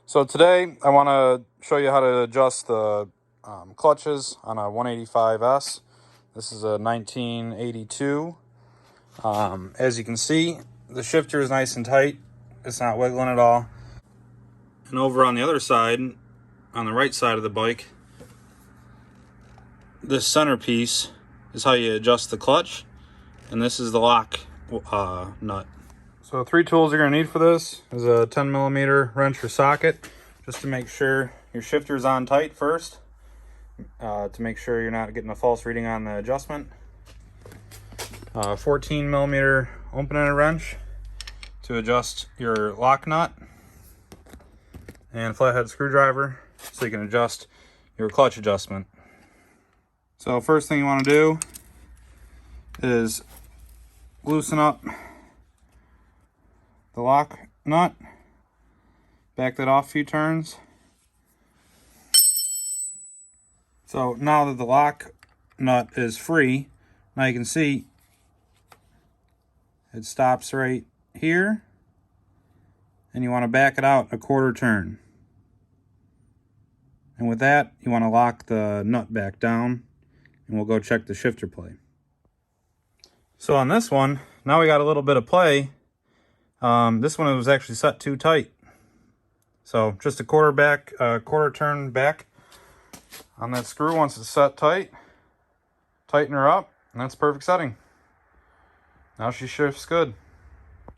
So today I want to show you how to adjust the clutches on a 185S. This is a 1982. As you can see, the shifter is nice and tight. It's not wiggling at all. And over on the other side, on the right side of the bike, this centerpiece is how you adjust the clutch, and this is the lock nut. So three tools you're going to need for this is a 10mm wrench or socket, just to make sure your shifter is on tight first, to make sure you're not getting a false reading on the adjustment. 14mm open-ended wrench to adjust your lock nut, and flathead screwdriver so you can adjust your clutch adjustment. So first thing you want to do is loosen up the lock nut, back that off a few turns. So now that the lock nut is free, now you can see it stops right here, and you want to back it out a quarter turn. And with that, you want to lock the nut back down, and we'll go check the shifter play. So on this one, now we got a little bit of play. This one was actually set too tight. So just a quarter turn back on that screw once it's set tight. Tighten her up, and that's perfect setting. Now she shifts good.